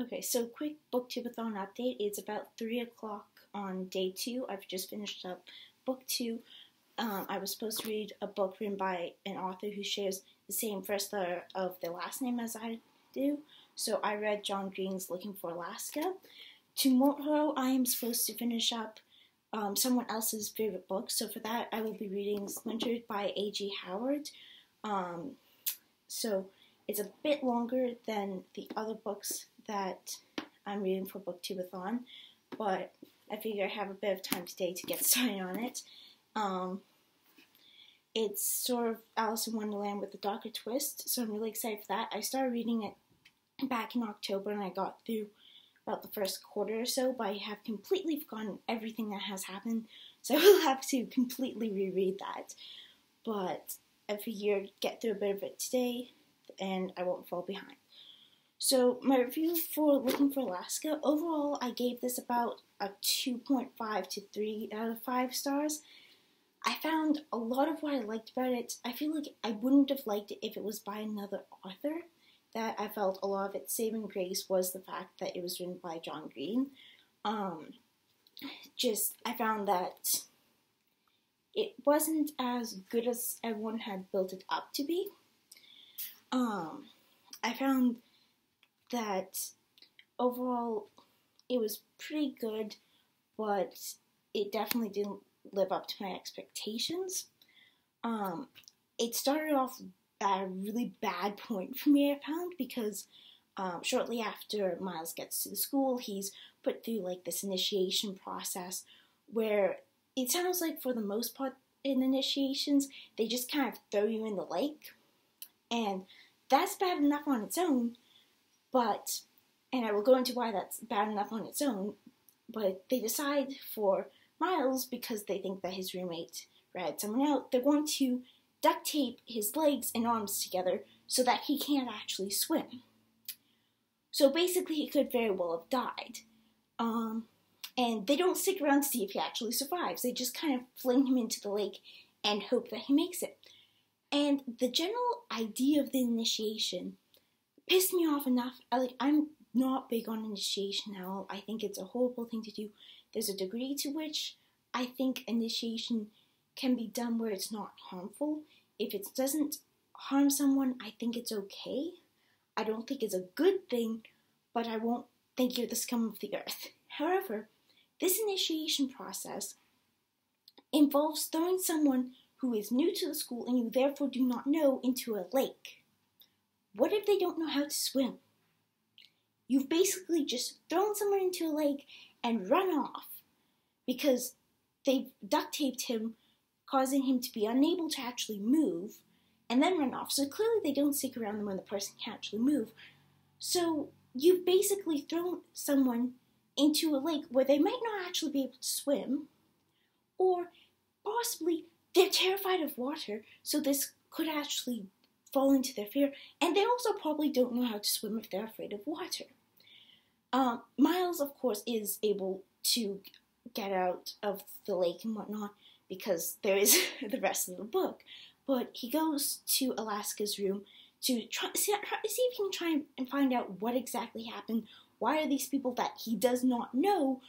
Okay, so quick BookTubeAthon update. It's about 3 o'clock on day 2. I've just finished up book 2. I was supposed to read a book written by an author who shares the same first letter of their last name as I do. So I read John Green's Looking for Alaska. Tomorrow I am supposed to finish up someone else's favorite book. So for that I will be reading Splintered by A.G. Howard. So it's a bit longer than the other books that I'm reading for BookTubeAthon, but I figure I have a bit of time today to get started on it. It's sort of Alice in Wonderland with a darker twist, so I'm really excited for that. I started reading it back in October and I got through about the first quarter or so, but I have completely forgotten everything that has happened, so I will have to completely reread that. But I figured get through a bit of it today and I won't fall behind. So my review for Looking for Alaska, overall I gave this about a 2.5 to 3 out of 5 stars. I found a lot of what I liked about it. I feel like I wouldn't have liked it if it was by another author. That I felt a lot of its saving grace was the fact that it was written by John Green. I found that it wasn't as good as everyone had built it up to be. I found that overall it was pretty good, but it definitely didn't live up to my expectations. It started off at a really bad point for me, I found, because shortly after Miles gets to the school, he's put through like this initiation process where it sounds like for the most part in initiations, they just kind of throw you in the lake. And that's bad enough on its own, and I will go into why that's bad enough on its own, but they decide for Miles, because they think that his roommate ratted someone out, they're going to duct tape his legs and arms together so that he can't actually swim. So basically he could very well have died. And they don't stick around to see if he actually survives. They just kind of fling him into the lake and hope that he makes it. And the general idea of the initiation pissed me off enough. I'm not big on initiation at all. I think it's a horrible thing to do. There's a degree to which I think initiation can be done where it's not harmful. If it doesn't harm someone, I think it's okay. I don't think it's a good thing, but I won't think you're the scum of the earth. However, this initiation process involves throwing someone who is new to the school and you therefore do not know into a lake. What if they don't know how to swim? You've basically just thrown someone into a lake and run off because they've duct taped him, causing him to be unable to actually move, and then run off. So clearly they don't stick around when the person can't actually move. So you've basically thrown someone into a lake where they might not actually be able to swim, or possibly they're terrified of water, so this could actually fall into their fear, and they also probably don't know how to swim if they're afraid of water. Miles, of course, is able to get out of the lake and whatnot, because there is the rest of the book, but he goes to Alaska's room to see if he can try and find out what exactly happened. Why are these people that he does not know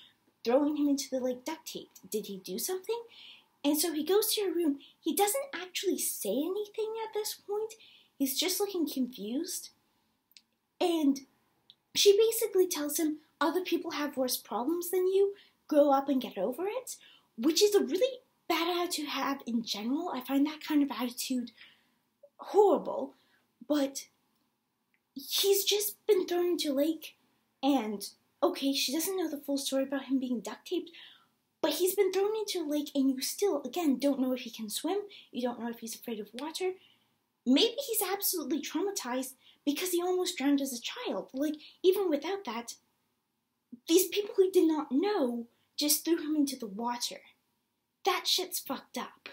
throwing him into the lake duct taped? Did he do something? And so he goes to her room. He doesn't actually say anything at this point. He's just looking confused. And she basically tells him, other people have worse problems than you. Grow up and get over it. Which is a really bad attitude to have in general. I find that kind of attitude horrible. But he's just been thrown into a lake. And, okay, she doesn't know the full story about him being duct taped. But he's been thrown into a lake and you still, again, don't know if he can swim. You don't know if he's afraid of water. Maybe he's absolutely traumatized because he almost drowned as a child. Like, even without that, these people who did not know just threw him into the water. That shit's fucked up.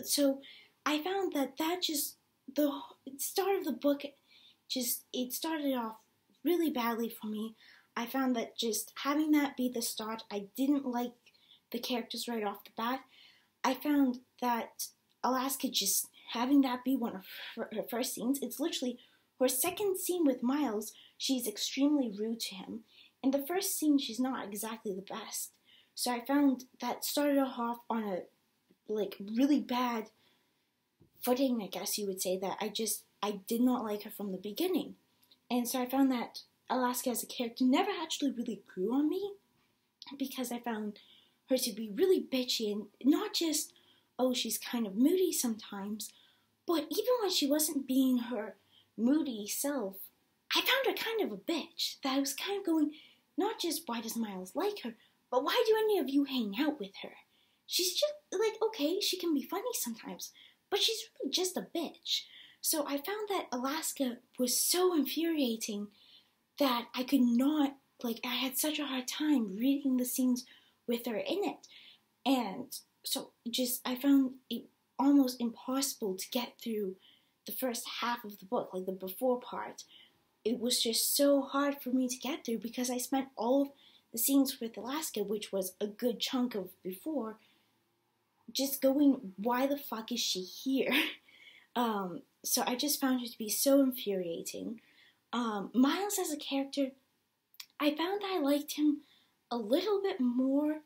So, I found that the start of the book, it started off really badly for me. I found that just having that be the start, I didn't like the characters right off the bat. I found that Alaska just having that be one of her first scenes, it's literally her second scene with Miles she's extremely rude to him. In the first scene, she's not exactly the best. So I found that started off on a really bad footing, I guess you would say, that I did not like her from the beginning. And so I found that Alaska as a character never actually really grew on me, because I found her to be really bitchy, and not just, oh, she's kind of moody sometimes, but even when she wasn't being her moody self, I found her kind of a bitch, that I was kind of going, not just why does Miles like her, but why do any of you hang out with her? She's just, okay, she can be funny sometimes, but she's really just a bitch. So I found that Alaska was so infuriating that I could not, I had such a hard time reading the scenes with her in it. And so I found it almost impossible to get through the first half of the book, the before part. It was just so hard for me to get through, because I spent all of the scenes with Alaska, which was a good chunk of before, just going, why the fuck is she here? So I just found her to be so infuriating. Miles as a character, I found that I liked him a little bit more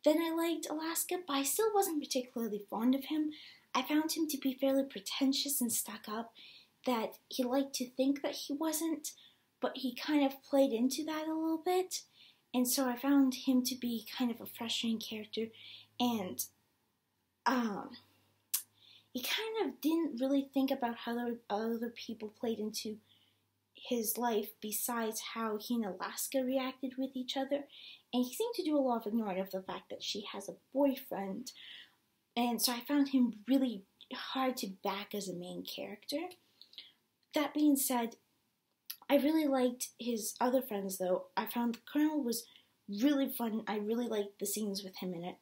than I liked Alaska, but I still wasn't particularly fond of him. I found him to be fairly pretentious and stuck up, that he liked to think that he wasn't, but he kind of played into that a little bit. And so I found him to be kind of a frustrating character, and he kind of didn't really think about how other people played into his life besides how he and Alaska reacted with each other. And he seemed to do a lot of ignoring of the fact that she has a boyfriend. And so I found him really hard to back as a main character. That being said, I really liked his other friends, though. I found the Colonel was really fun. I really liked the scenes with him in it.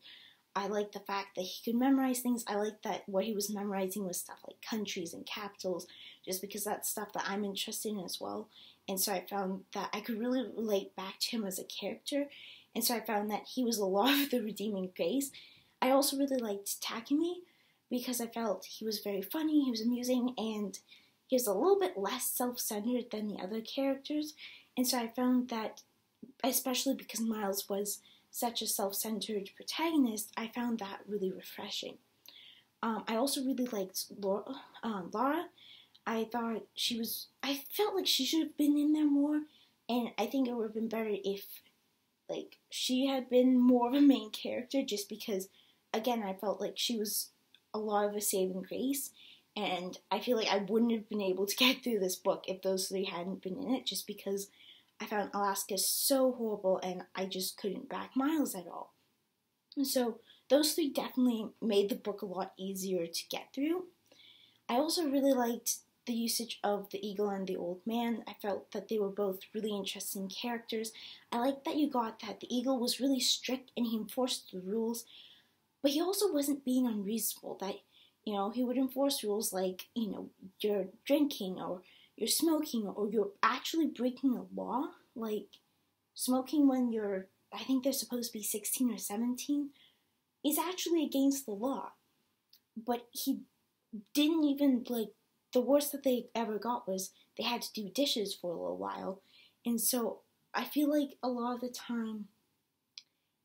I liked the fact that he could memorize things. I liked that what he was memorizing was stuff like countries and capitals, just because that's stuff that I'm interested in as well. And so I found that I could really relate back to him as a character. And so I found that he was a lot of the redeeming grace. I also really liked Takumi, because I felt he was very funny, he was amusing, and he was a little bit less self-centered than the other characters. And so I found that, especially because Miles was such a self-centered protagonist, I found that really refreshing. I also really liked Laura. I felt like she should have been in there more, and I think it would have been better if, she had been more of a main character, just because, again, I felt like she was a lot of a saving grace, and I feel like I wouldn't have been able to get through this book if those three hadn't been in it, just because I found Alaska so horrible, and I just couldn't back Miles at all. And so those three definitely made the book a lot easier to get through. I also really liked the usage of the Eagle and the Old Man. I felt that they were both really interesting characters. I liked that you got that the Eagle was really strict and he enforced the rules, but he also wasn't being unreasonable. That, he would enforce rules like, you're drinking, or you're smoking, or you're actually breaking a law, like smoking when I think they're supposed to be 16 or 17, is actually against the law. But he didn't even, the worst that they ever got was they had to do dishes for a little while. And so I feel like a lot of the time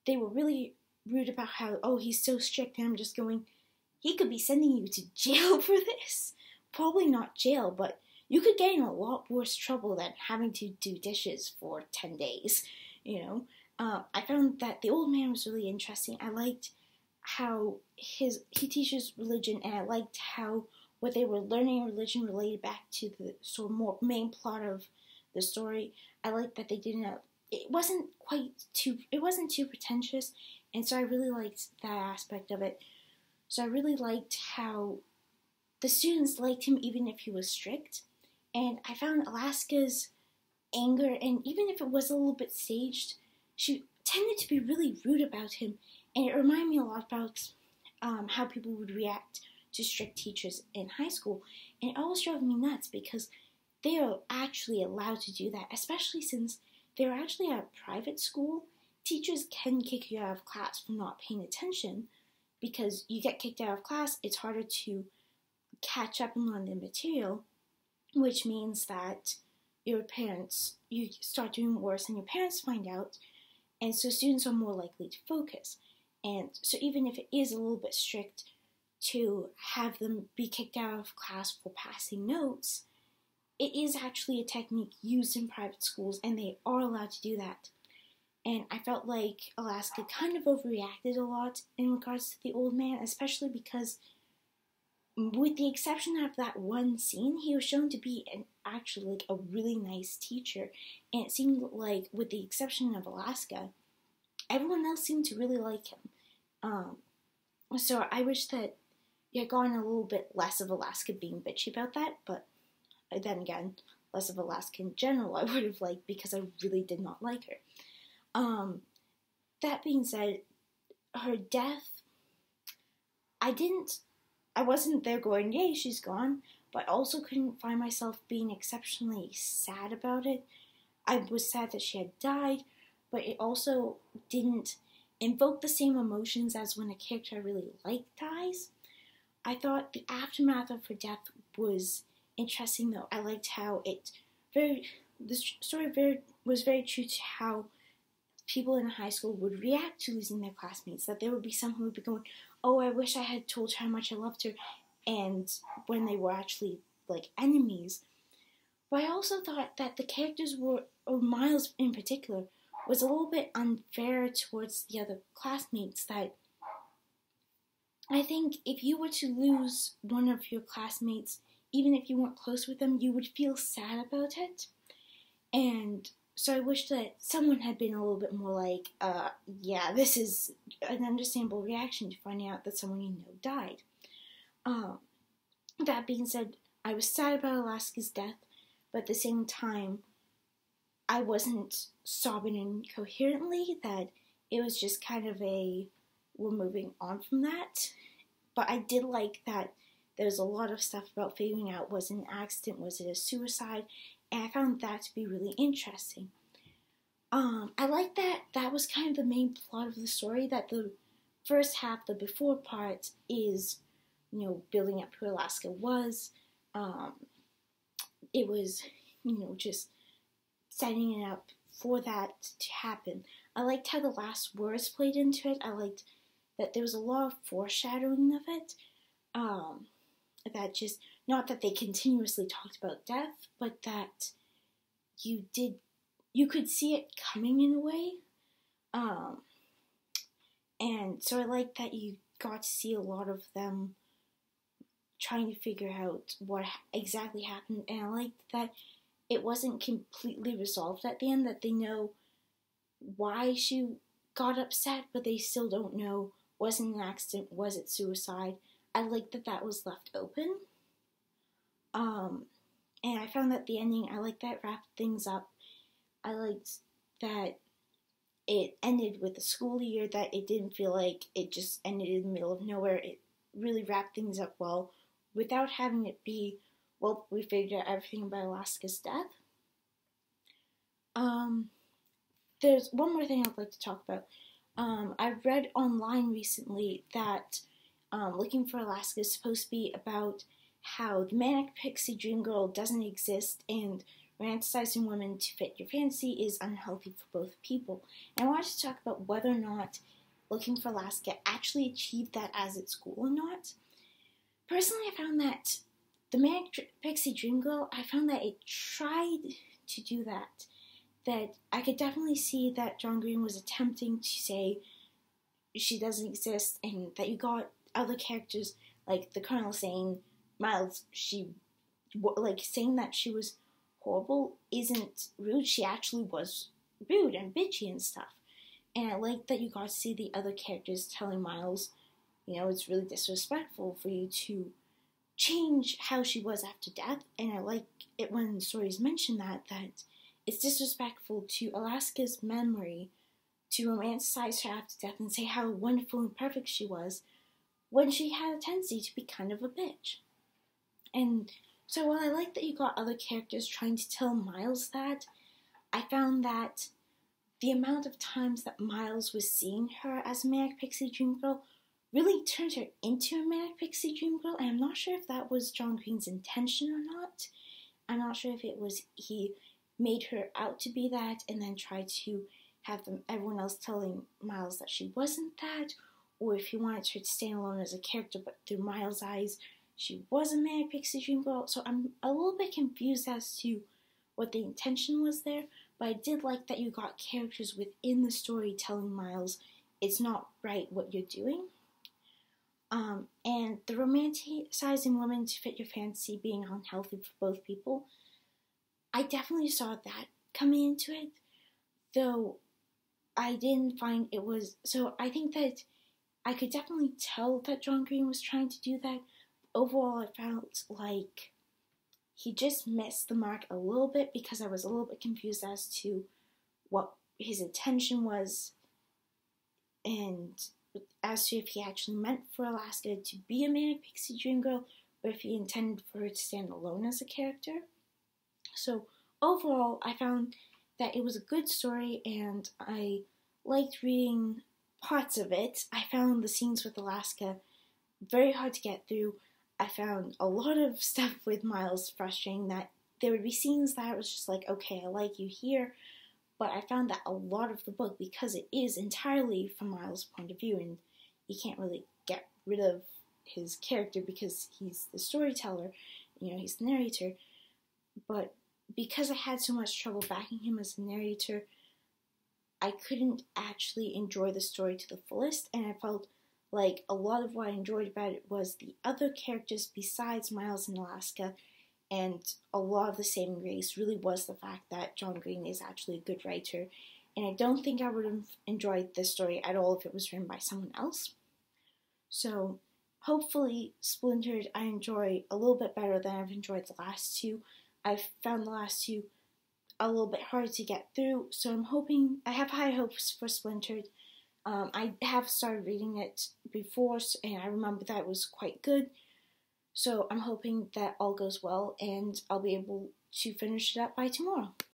they were really rude about how, oh, he's so strict, and I'm just going, he could be sending you to jail for this. Probably not jail, but you could get in a lot worse trouble than having to do dishes for 10 days, I found that the Old Man was really interesting. I liked how he teaches religion, and I liked how what they were learning in religion related back to the sort of more main plot of the story. I liked that they didn't, it wasn't too pretentious, and so I really liked that aspect of it. So I really liked how the students liked him even if he was strict, and I found Alaska's anger, and even if it was a little bit staged, she tended to be really rude about him, and it reminded me a lot about how people would react to strict teachers in high school, and it always drove me nuts because they are actually allowed to do that, especially since they're actually at a private school. Teachers can kick you out of class for not paying attention, because you get kicked out of class, it's harder to catch up and learn the material, which means that you start doing worse and your parents find out, and so students are more likely to focus. And so even if it is a little bit strict to have them be kicked out of class for passing notes, it is actually a technique used in private schools, and they are allowed to do that. And I felt like Alaska kind of overreacted a lot in regards to the old man, especially because, with the exception of that one scene, he was shown to be actually like a really nice teacher. And it seemed like, with the exception of Alaska, everyone else seemed to really like him. So I wish that you had gone a little bit less of Alaska being bitchy about that, but then again, less of Alaska in general I would have liked, because I really did not like her. That being said, her death, I wasn't there going, yay, she's gone, but I also couldn't find myself being exceptionally sad about it. I was sad that she had died, but it also didn't invoke the same emotions as when a character I really like dies. I thought the aftermath of her death was interesting, though. I liked how the story was very true to how people in high school would react to losing their classmates. That there would be some who would be going, oh, I wish I had told her how much I loved her, and when they were actually like enemies. But I also thought that the characters or Miles in particular, was a little bit unfair towards the other classmates. That I think if you were to lose one of your classmates, even if you weren't close with them, you would feel sad about it. And so I wish that someone had been a little bit more like, yeah, this is an understandable reaction to finding out that someone you know died. That being said, I was sad about Alaska's death, but at the same time, I wasn't sobbing incoherently. That it was just kind of we're moving on from that. But I did like that there was a lot of stuff about figuring out, was it an accident, was it a suicide, and I found that to be really interesting. I like that was kind of the main plot of the story, that the first half, the before part, is, building up who Alaska was. It was, just setting it up for that to happen. I liked how the last words played into it. I liked that there was a lot of foreshadowing of it. That just, not that they continuously talked about death, but that you could see it coming in a way. And so I like that you got to see a lot of them trying to figure out what exactly happened. And I liked that it wasn't completely resolved at the end, that they know why she got upset, but they still don't know, was it an accident, was it suicide. I liked that was left open. And I found that the ending, I liked that wrapped things up. I liked that it ended with a school year, that it didn't feel like it just ended in the middle of nowhere. It really wrapped things up well, without having it be, well, we figured out everything about Alaska's death. There's one more thing I'd like to talk about. I read online recently that Looking for Alaska is supposed to be about how the manic pixie dream girl doesn't exist, and romanticizing women to fit your fantasy is unhealthy for both people. And I wanted to talk about whether or not Looking for Alaska actually achieved that as its goal or not. Personally, I found that the manic pixie dream girl, I found that it tried to do that. That I could definitely see that John Green was attempting to say she doesn't exist, and that you got other characters like the Colonel saying, Miles, saying that she was horrible isn't rude. She actually was rude and bitchy and stuff. And I like that you got to see the other characters telling Miles, it's really disrespectful for you to change how she was after death. And I like it when the stories mention that it's disrespectful to Alaska's memory to romanticize her after death and say how wonderful and perfect she was, when she had a tendency to be kind of a bitch. And so while I like that you got other characters trying to tell Miles that, I found that the amount of times that Miles was seeing her as a manic pixie dream girl really turned her into a manic pixie dream girl, and I'm not sure if that was John Green's intention or not. I'm not sure if it was he made her out to be that and then tried to have everyone else telling Miles that she wasn't that, or if he wanted her to stand alone as a character, but through Miles' eyes, she was a manic pixie dream girl. So I'm a little bit confused as to what the intention was there, but I did like that you got characters within the story telling Miles it's not right what you're doing. And the romanticizing women to fit your fantasy being unhealthy for both people, I definitely saw that coming into it, though I didn't find it was, so I think that I could definitely tell that John Green was trying to do that. Overall, I felt like he just missed the mark a little bit because I was a little bit confused as to what his intention was and as to if he actually meant for Alaska to be a manic pixie dream girl or if he intended for her to stand alone as a character. So overall, I found that it was a good story and I liked reading parts of it. I found the scenes with Alaska very hard to get through. I found a lot of stuff with Miles frustrating, that there would be scenes that I was just like, okay, I like you here, but I found that a lot of the book, because it is entirely from Miles' point of view, and you can't really get rid of his character because he's the storyteller, he's the narrator, but because I had so much trouble backing him as a narrator, I couldn't actually enjoy the story to the fullest, and I felt like a lot of what I enjoyed about it was the other characters besides Miles and Alaska, and a lot of the saving grace really was the fact that John Green is actually a good writer, and I don't think I would have enjoyed this story at all if it was written by someone else. So hopefully Splintered I enjoy a little bit better than I've enjoyed the last two. I've found the last two a little bit hard to get through, so I have high hopes for Splintered. I have started reading it before, and I remember that it was quite good, so I'm hoping that all goes well, and I'll be able to finish it up by tomorrow.